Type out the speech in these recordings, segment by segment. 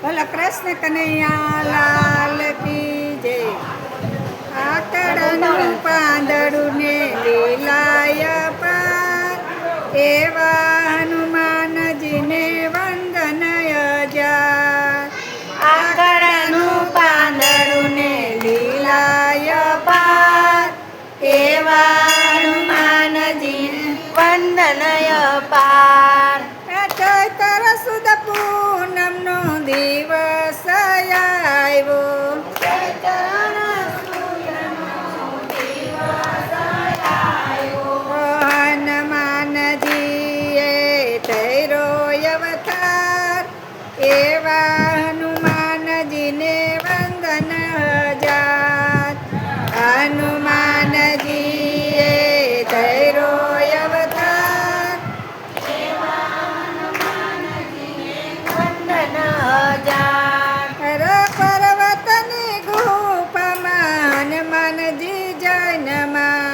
બોલો કૃષ્ણ કનૈયા લાલ કી જય. આકડનું પાંદડું ને લીલાય પાર, એવા હનુમાનજીને વંદન હજાર. આકડનું પાંદડું ને લીલાય પાર, એવા હનુમાનજીને વંદનય પાર. ચૈત્ર સુદ પૂનમનો દિવસ આવ્યો, હનુમાનજીએ તૈરો અવતાર, એવા હનુમાનજીને વંદન હજાર. હનુમાનજીએ તૈરો અવતાર, વંદન હજાર. પર્વતની ગુફામાં હનુમાનજી જન્મા,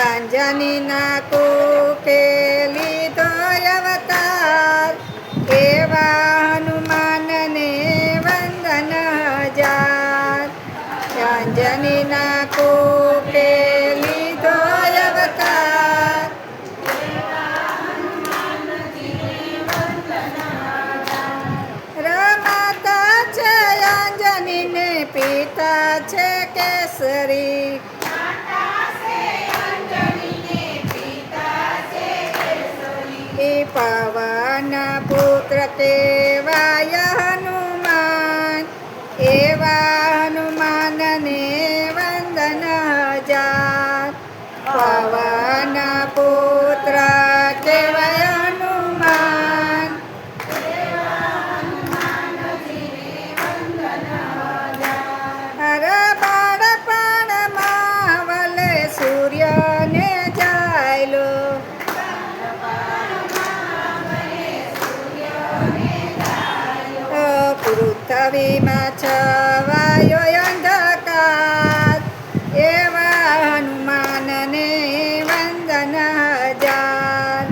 અંજનીના કુકે લીધો અવતાર, એવા હનુમાનને વંદન હજાર. અંજનીના કુકે લીધો અવતાર, રમાતા છે અંજનીને પિતા છે કેસરી, પવન પુત્ર કેવાય હનુમાન, એવા હનુમાનને વંદન હજાર. પવન પુત્ર કેવાય હનુમાન, હર બાળપણમાં વલે સૂર્યને જાયલો, પૃથ્વીમાં છવાયો અંધકાર, એવા હનુમાનને વંદન હજાર.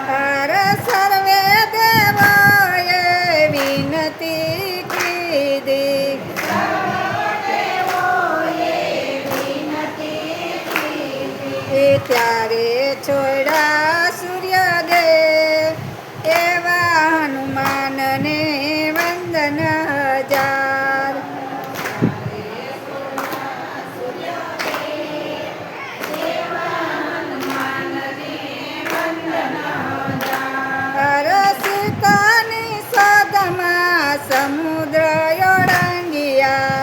હર સર્વે દેવોએ વિનતી કીધી, ત્યારે છોડા સૂર્યદેવ, એવા હનુમાનને વંદન હજાર. હર સીતાની શોધમાં સમુદ્ર ઓળંગિયા,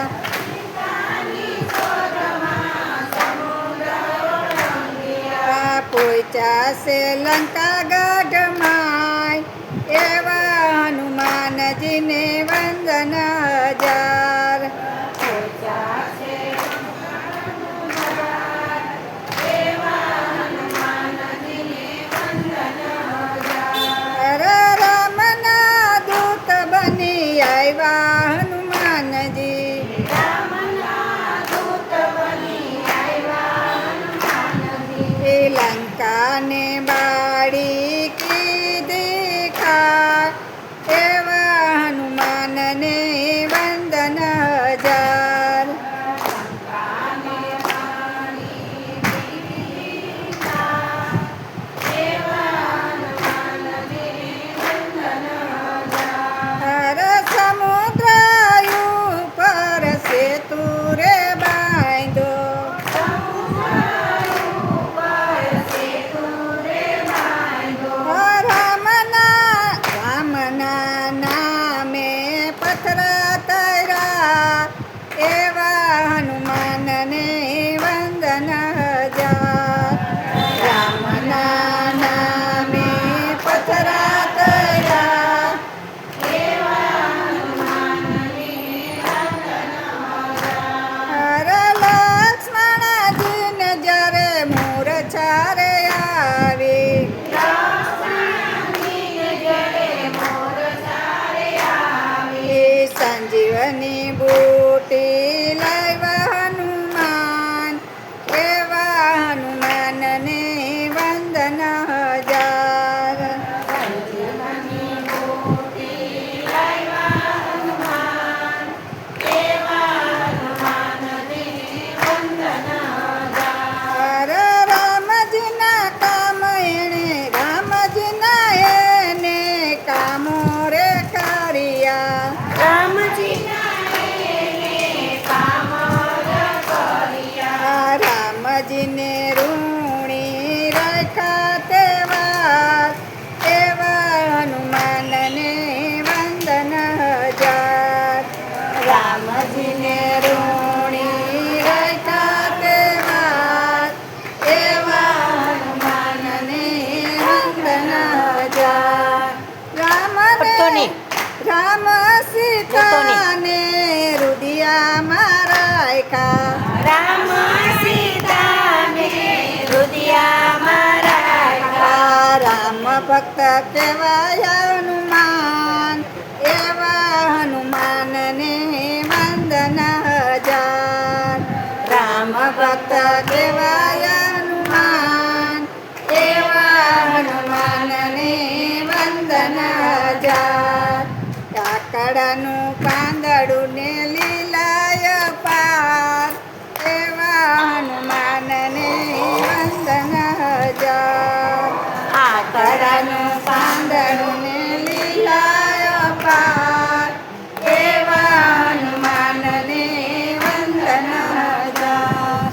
પહોંચાશે લંકા ગઢમાં, એવા હનુમાનજીને વંદન હજાર. હર રામના દૂત બની આવ્યા હનુમાનજી, લંકાને બાળી કીધી ખા, એવા હનુમાનને વંદન હજાર. હર સમુદ્ર ઉપર સેતુ રે બાંધો, રામના નામે પથ્થર તર્યા, એવા હનુમાનને વંદન હજાર. રામના નામે પથ્થર તર્યા, હર લક્ષ્મણજીને જ્યારે મૂર્છા રે આવી, ની બુટી લાવ્યા હનુમાન એવા હનુમાનને વંદન હજાર. રામજીના કામ એણે રામજીના એને કામો રે કર્યા. રામજીને ઋણી રાખ્યા તેવા એવા હનુમાનને વંદન હજાર. રામજીને ઋણી રાખ્યા તેવા એવા હનુમાનને વંદન હજાર. રામ સીતાને રુદિયામાં રાખ્યા. રામ સીતાને હૃદયમાં રાખ્યા. રામ ભક્ત કહેવાય હનુમાન એવા હનુમાનને વંદન હજાર. રામ ભક્ત કહેવાય હનુમાન એવા હનુમાનને વંદન હજાર. કાકડાનું